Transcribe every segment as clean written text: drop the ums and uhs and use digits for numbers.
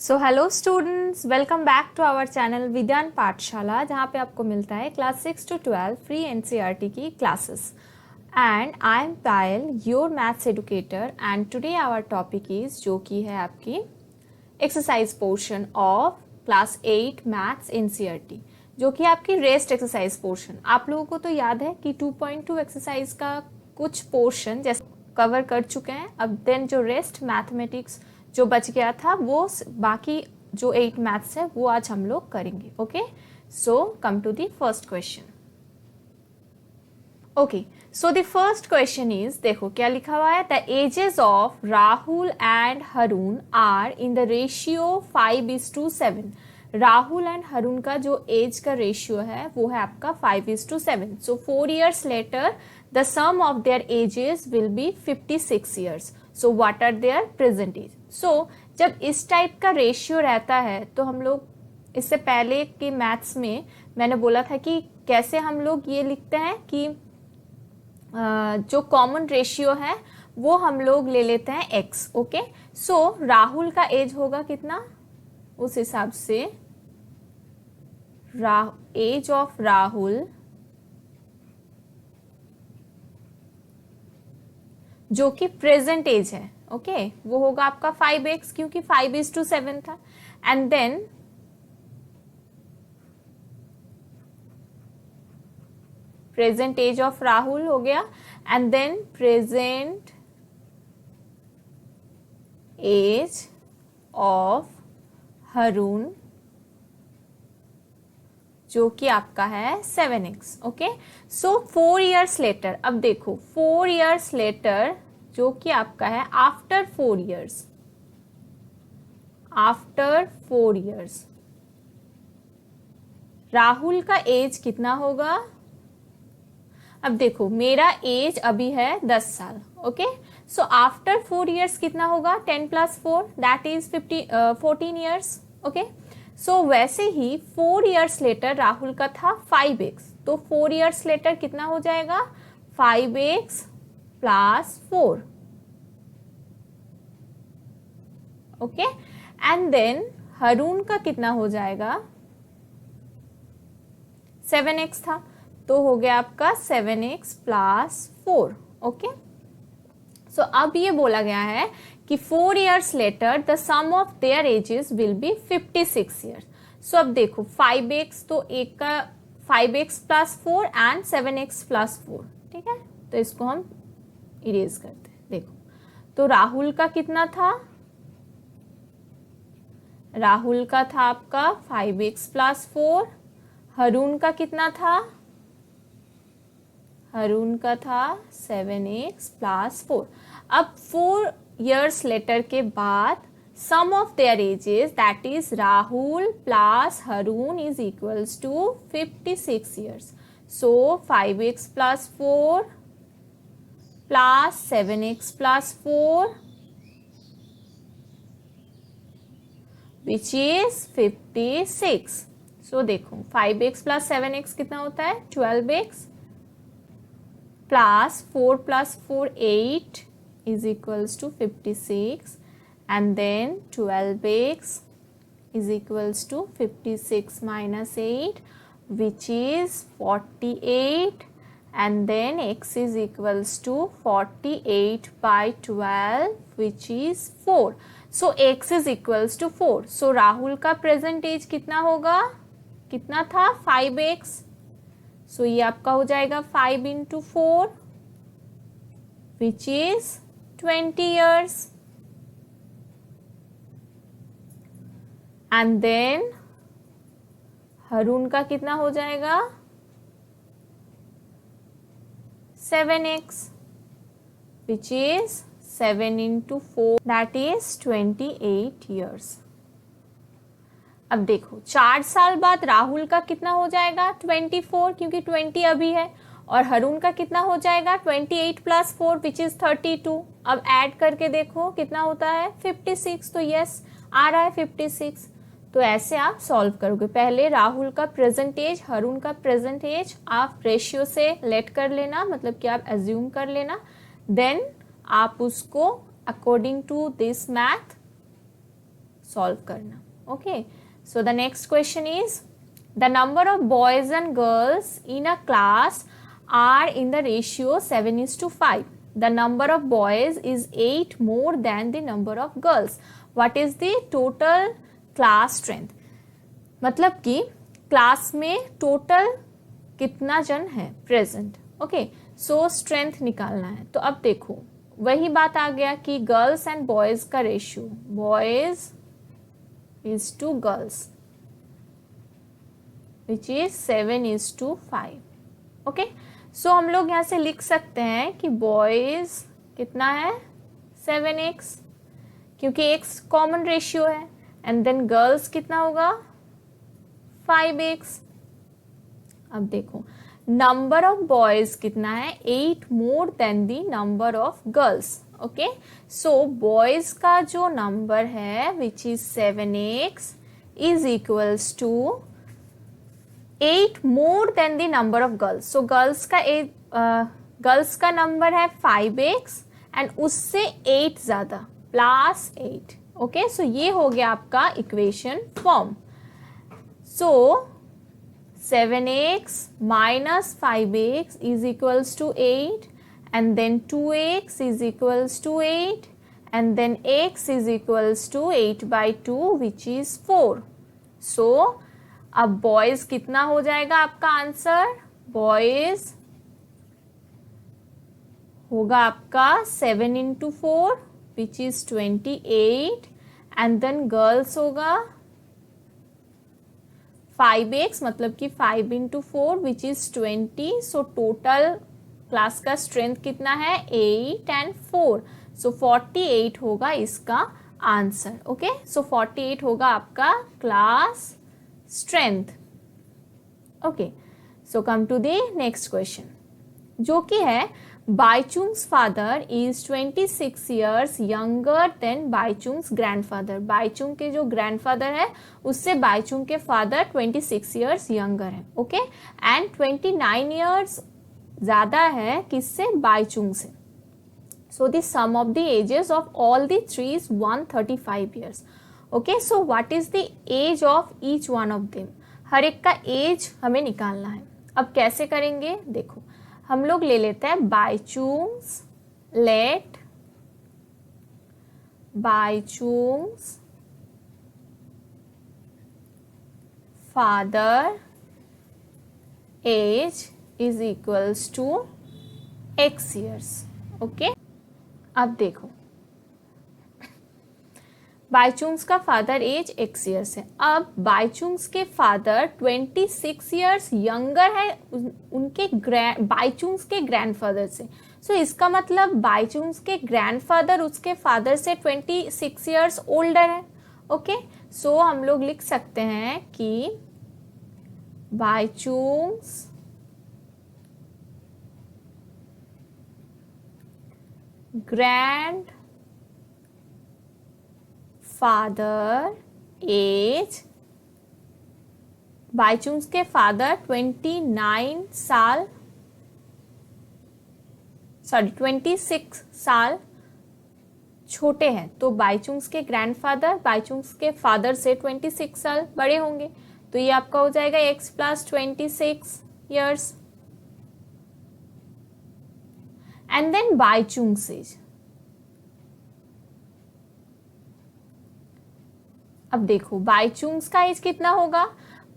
So hello students, welcome back to our channel Vigyan Pathshala, जहाँ पे आपको मिलता है क्लास 6 to 12 फ्री एनसीईआरटी की classes. And I am Payal, your maths educator, and today our topic is जो कि है आपकी exercise portion of class 8 maths NCERT, जो कि आपकी रेस्ट एक्सरसाइज पोर्शन। आप लोगों को तो याद है कि 2.2 एक्सरसाइज का कुछ पोर्शन जैसे कवर कर चुके हैं। अब देन जो रेस्ट मैथमेटिक्स जो बच गया था वो बाकी जो 8 मैथ्स है वो आज हम लोग करेंगे। Okay, so come to the first question. Okay, so the first question is, देखो क्या लिखा हुआ है। The ages of Rahul and Haroon are in the ratio 5:7। Rahul and Haroon का जो एज का रेशियो है वो है आपका 5:7। So 4 years later the sum of their ages will be 56 years. So what are their present age? So जब इस टाइप का रेशियो रहता है तो हम लोग इससे पहले के मैथ्स में मैंने बोला था कि कैसे हम लोग ये लिखते हैं कि जो कॉमन रेशियो है वो हम लोग ले लेते हैं x। ओके, सो राहुल का एज होगा कितना, उस हिसाब से एज ऑफ राहुल जो कि प्रेजेंट एज है, ओके, वो होगा आपका 5x, क्योंकि 5:7 था। And then present age of Rahul हो गया, and then present age of Haroon जो कि आपका है 7x। ओके, सो 4 years लेटर, अब देखो 4 years लेटर जो कि आपका है after 4 years, after 4 years Rahul का एज कितना होगा। अब देखो मेरा एज अभी है 10 साल। ओके, सो आफ्टर 4 years कितना होगा, 10 + 4 दैट इज 14 years। ओके, सो वैसे ही 4 years लेटर राहुल का था 5x, तो 4 years लेटर कितना हो जाएगा, 5x + 4। Okay, and then Haroon का कितना हो जाएगा, 7x था, तो हो गया आपका 7x + 4। ओके, सो अब ये बोला गया है कि 4 years later the sum of their ages will be 56 years। So अब देखो 5x, तो एक का 5x + 4 एंड 7x + 4, ठीक है, तो इसको हम इरेज करते हैं। देखो तो राहुल का कितना था, राहुल का था आपका 5x + 4, हरून का कितना था, हरून का था 7x + 4। अब 4 years लेटर के बाद sum of their ages that is Rahul plus Haroon is equals to 56 years। So 5x + 4 + 7x + 4 which is 56। सो देखो 5x + 7x कितना होता है, 12x plus 4 + 4 8 is equals to 56, and then 12x is equals to 56 minus 8 which is 48, and then x is equals to 48/12 which is 4। so x is equals to 4। so Rahul का present as कितना होगा, कितना था 5x, सो ये आपका हो जाएगा 5 × 4 which is 20 years। And then Haroon का कितना हो जाएगा 7x which is 7 × 4 that is 28 years। अब देखो 4 साल बाद राहुल का कितना हो जाएगा 24, क्योंकि 20 अभी है, और हरून का कितना हो जाएगा 28 + 4 विच इज 32। अब ऐड करके देखो कितना होता है 56, तो यस आ रहा है 56। तो ऐसे आप सॉल्व करोगे, पहले राहुल का प्रेजेंट एज, हरून का प्रेजेंट एज आप रेशियो से लेट कर लेना, मतलब कि आप एज्यूम कर लेना, देन आप उसको according to this math solve करना. Okay, so the next question is the number of boys and girls in a class are in the ratio 7:5. The number of boys is 8 more than the number of girls. What is the total class strength? मतलब कि class में total कितना जन है present. Okay, सो strength निकालना है. तो अब देखो वही बात आ गया कि गर्ल्स एंड बॉयज का ratio, boys is to girls which is 7:5. Okay, so हम लोग यहाँ से लिख सकते हैं कि बॉयज कितना है 7x, क्योंकि x कॉमन रेशियो है. एंड देन गर्ल्स कितना होगा 5x. अब देखो नंबर ऑफ बॉयज कितना है 8 more than the number of girls. Okay, so boys का जो नंबर है which is 7x is equals to 8 more than the number of girls. So girls का नंबर है 5x एंड उससे 8 ज्यादा प्लस 8. ओके, सो ये हो गया आपका equation form. So 7x minus 5x is equals to 8 and then 2x is equals to 8 and then x is equals to 8/2 which is 4. So अब boys कितना हो जाएगा आपका आंसर, बॉयज होगा आपका 7 into 4 which is 28 and then girls होगा 5x मतलब कि 5 into 4 which is 20. So total class का स्ट्रेंथ कितना है 8 and 4. सो 48 होगा इसका आंसर. ओके, सो 48 होगा आपका class strength. Okay, so come to the next question जो कि है Bhaichung's father is 26 years younger than Bhaichung's grandfather. Bhaichung के जो ग्रैंडफादर है उससे बाईचुंग के फादर 26 years यंगर है. ओके, एंड 29 years ज्यादा है किससे, बाईचुंग से. So the sum of the ages of all the three is 135 years. Okay, so what is the age of each one of them. हर एक का एज हमें निकालना है. अब कैसे करेंगे देखो, हम लोग ले लेते हैं Bhaichung's, let Bhaichung's father age is equals to x years. Okay, अब देखो बाईचुंग्स का फादर एज x years है. अब बाईचुंग्स के फादर 26 years यंगर है उनके बाईचुंग्स के ग्रैंडफादर से. सो इसका मतलब बाईचुंग्स के ग्रैंडफादर उसके फादर से 26 years ओल्डर है. ओके, सो हम लोग लिख सकते हैं कि बाईचुंग्स ग्रैंड फादर एज, बाईचुंग्स के फादर 26 साल छोटे हैं. तो बाईचुंग्स के ग्रैंडफादर बाईचुंग्स के फादर से 26 साल बड़े होंगे. तो ये आपका हो जाएगा x + 26 years. And then Bhaichung's age. अब देखो बाईचुंग्स का एज कितना होगा,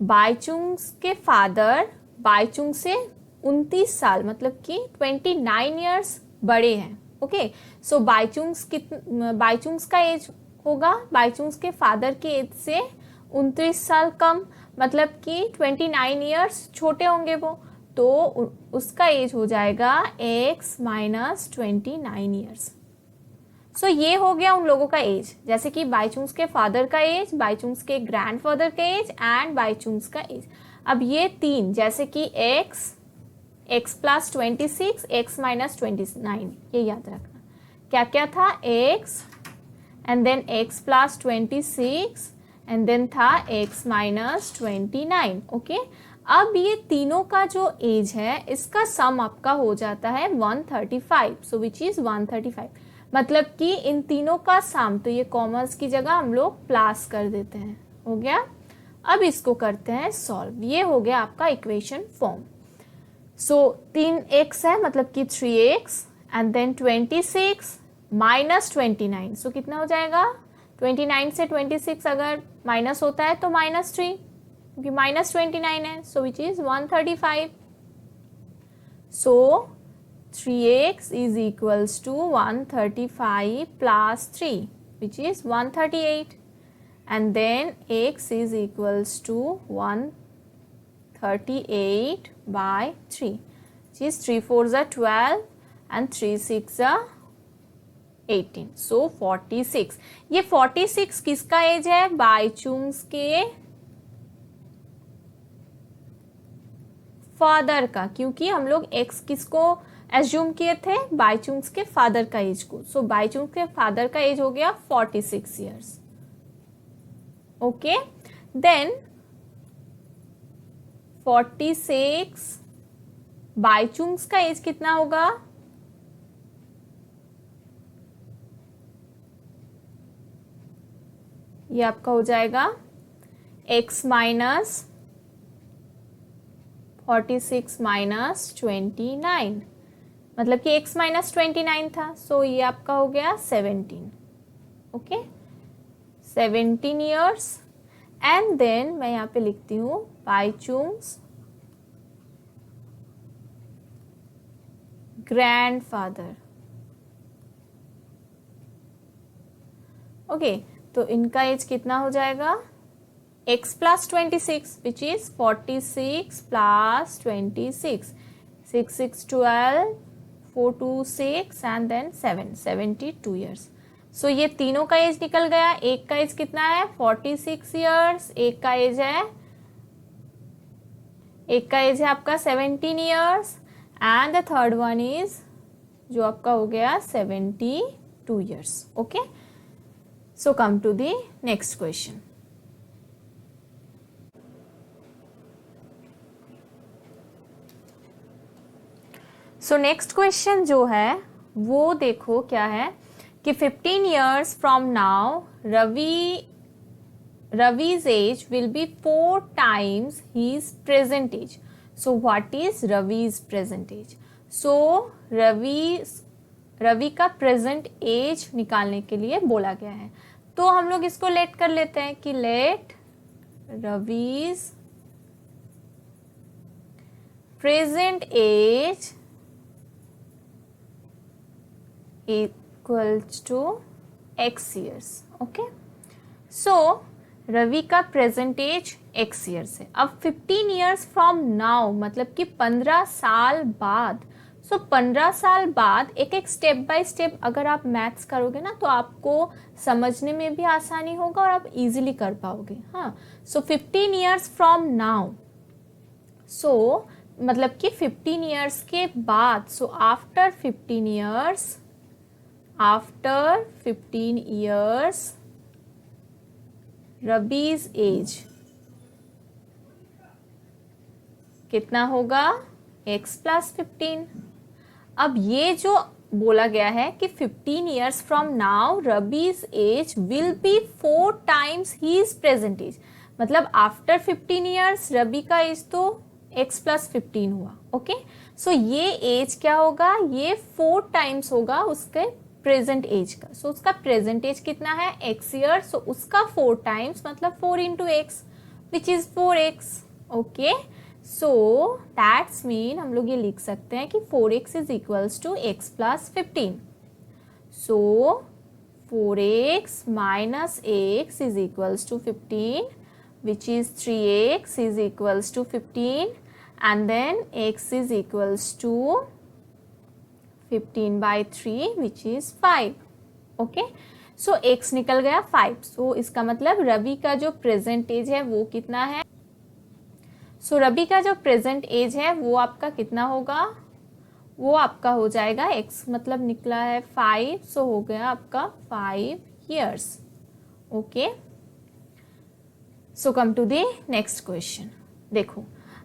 बाईचुंग्स के फादर बाईचुंग से 29 साल मतलब कि 29 years बड़े हैं. ओके, सो बाईचुंग्स का एज होगा बाईचुंग्स के फादर के एज से 29 साल कम मतलब कि 29 years छोटे होंगे वो. तो उसका एज हो जाएगा x - 29 years. सो ये हो गया उन लोगों का एज, जैसे कि बाईचुंग्स के फादर का एज, बाईचुंग्स के ग्रैंडफादर का एज एंड बाईचुंग्स का एज. अब ये तीन जैसे कि x + 26, x - 29, ये याद रखना. क्या क्या था, x and then x + 26 and then था x - 29. ओके, अब ये तीनों का जो एज है इसका सम आपका हो जाता है 135. सो विच इज 135. मतलब कि इन तीनों का सम, तो ये कॉमर्स की जगह हम लोग प्लस कर देते हैं। हो गया। अब इसको करते हैं सॉल्व। ये हो गया आपका इक्वेशन फॉर्म। सो 3x है मतलब कि 3x एंड देन 26 माइनस 29। सो कितना हो जाएगा? 29 से 26 अगर माइनस होता है तो -3, क्योंकि -29 है। So which is 135। So 3x is equals to 135 plus 3, which is 138, and then x is equals to 138 by 3, which is 3 4s are 12 and 3 6 are 18. So 46. ये 46 किसका एज है? बाईचुंग्स के फादर का, क्योंकि हम लोग x किसको एज्यूम किए थे? बाईचुंग्स के फादर का एज को। सो बाईचुंग्स के फादर का एज हो गया 46 ईयर्स। ओके, देन 46 बाईचुंग्स का एज कितना होगा? ये आपका हो जाएगा x माइनस 46 माइनस 29, मतलब कि x माइनस 29 था। सो ये आपका हो गया 17। Okay, 17 years. एंड देन मैं यहाँ पे लिखती हूँ बाईचुंग्स ग्रैंडफादर। ओके, तो इनका एज कितना हो जाएगा? x plus 26, which is 46 plus 26. 6 6 12, 4 2 6 and then 7, 72 years. So ये तीनों का एज निकल गया। एक का एज कितना है? 46 ईयर्स। एक का एज है आपका 17 years and the third one is जो आपका हो गया 72 years. Okay, so come to the next question. So next question जो है वो देखो क्या है कि 15 years from now Ravi's age will be 4 times his present age. So what is Ravi's present age? So Ravi का प्रेजेंट एज निकालने के लिए बोला गया है। तो हम लोग इसको लेट कर लेते हैं कि let Ravi's present age equals to x years. Okay, so Ravi का प्रेजेंट एज x ईयर्स है। अब 15 years फ्रॉम नाउ मतलब कि 15 साल बाद। सो 15 साल बाद एक एक स्टेप बाय स्टेप अगर आप मैथ्स करोगे ना तो आपको समझने में भी आसानी होगा और आप इजीली कर पाओगे। हाँ, सो 15 years फ्रॉम नाउ, सो मतलब कि 15 years के बाद। So after 15 years rabies as कितना होगा? x plus 15। अब ये जो बोला गया है कि 15 years from now Ravi's age will be 4 times his present age, मतलब आफ्टर 15 years रबी का एज तो x प्लस 15 हुआ। ओके, सो ये एज क्या होगा? ये 4 times होगा उसके प्रेजेंट एज का। सो उसका प्रेजेंट एज कितना है? x year. सो उसका 4 times मतलब 4 into x which is 4x। Okay, so that's mean हम लोग ये लिख सकते हैं कि 4x is equals to x plus 15। So 4x minus x is equals to 15 which is 3x is equals to 15 and then x is equals to 15 by 3 which is 5. Okay, so x निकल गया 5। सो इसका मतलब रवि का जो present as है वो कितना है? सो रवि का जो प्रेजेंट एज है वो आपका कितना होगा? वो आपका हो जाएगा x मतलब निकला है 5, सो हो गया आपका 5 years। Okay, so come to the next question. देखो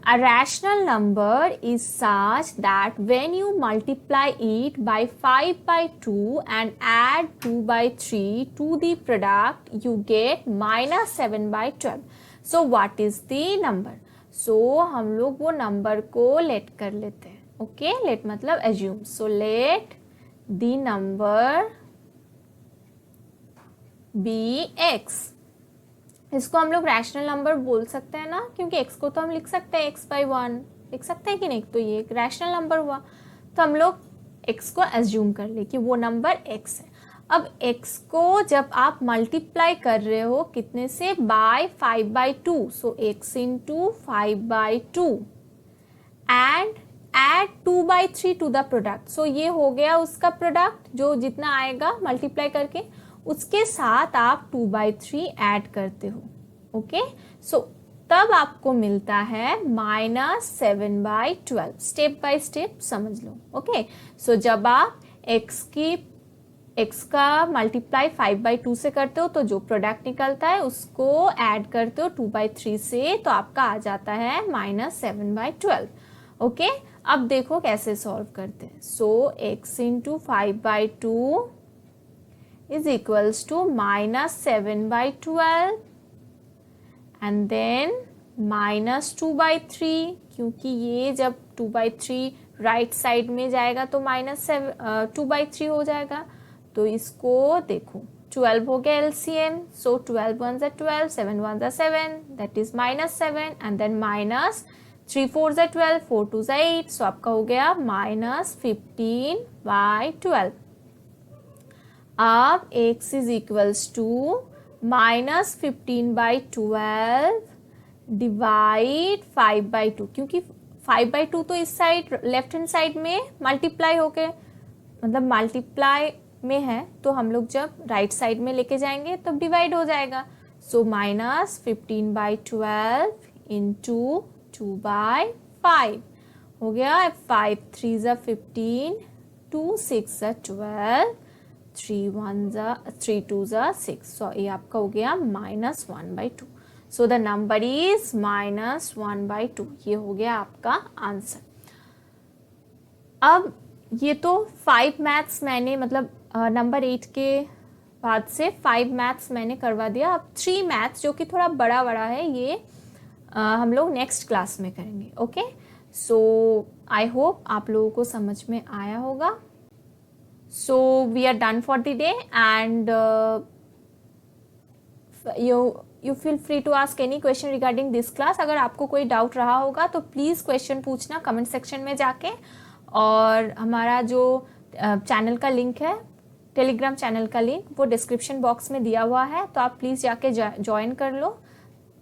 A rational number is such that when you multiply it by 5 by 2 and add 2 by 3 to the product, you get minus 7 by 12. So what is the number? So हम लोग वो number को late कर लेते हैं. Okay, late मतलब assume. So let the number be x. इसको हम लोग रैशनल नंबर बोल सकते हैं ना, क्योंकि x को तो हम लिख सकते हैं x by 1, लिख सकते हैं कि नहीं. तो ये एक रैशनल नंबर हुआ, तो हम लोग x को एज्यूम कर ले कि वो नंबर x है. अब x को जब आप मल्टीप्लाई कर रहे हो कितने से, by 5 by 2, so x into 5 by 2 and add 2 by 3 to the product. So ये हो गया उसका प्रोडक्ट, जो जितना आएगा मल्टीप्लाई करके उसके साथ आप 2 by 3 ऐड करते हो. ओके, सो तब आपको मिलता है -7 by 12. स्टेप बाय स्टेप समझ लो. ओके, सो जब आप x का मल्टीप्लाई 5 by 2 से करते हो तो जो प्रोडक्ट निकलता है उसको ऐड करते हो 2 by 3 से, तो आपका आ जाता है -7 by 12. ओके, अब देखो कैसे सॉल्व करते हैं. सो x into 5 by 2 is equals to -7 by 12 and then -2 by 3, क्योंकि ये जब 2 by 3 राइट साइड में जाएगा तो -2 by 3 हो जाएगा. तो इसको देखो 12 हो गया LCM. So 12 1s are 12, 7 1s are 7, that is -7 and then minus 3 4s are 12, 4 2s are 8. सो आपका हो गया -15 by 12. अब x is equals to -15 by 12 divide 5 by 2, क्योंकि 5 by 2 तो इस साइड लेफ्ट हैंड साइड में मल्टीप्लाई होके, मतलब मल्टीप्लाई में है, तो हम लोग जब राइट साइड में लेके जाएंगे तब डिवाइड हो जाएगा. सो -15 by 12 इंटू 2 by 5 हो गया. 5 3s are 15, 2 6s are 12, 3 2s are 6. सो ये आपका हो गया -1 by 2. So the number is -1 by 2. ये हो गया आपका आंसर. अब ये तो 5 मैथ्स मैंने, मतलब नंबर 8 के बाद से 5 मैथ्स मैंने करवा दिया. अब 3 मैथ्स जो कि थोड़ा बड़ा है, ये हम लोग नेक्स्ट क्लास में करेंगे. ओके, सो आई होप आप लोगों को समझ में आया होगा. So we are done for the day and you feel free to ask any question regarding this class. अगर आपको कोई डाउट रहा होगा तो प्लीज़ क्वेश्चन पूछना कमेंट सेक्शन में जाके. और हमारा जो चैनल का लिंक है, टेलीग्राम चैनल का लिंक, वो डिस्क्रिप्शन बॉक्स में दिया हुआ है, तो आप प्लीज़ जाके ज्वाइन कर लो.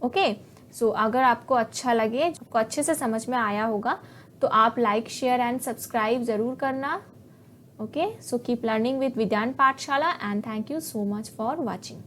ओके, सो अगर आपको अच्छा लगे, आपको अच्छे से समझ में आया होगा, तो आप लाइक शेयर एंड सब्सक्राइब ज़रूर करना. Okay, so keep learning with Vidyan Pathshala and thank you so much for watching.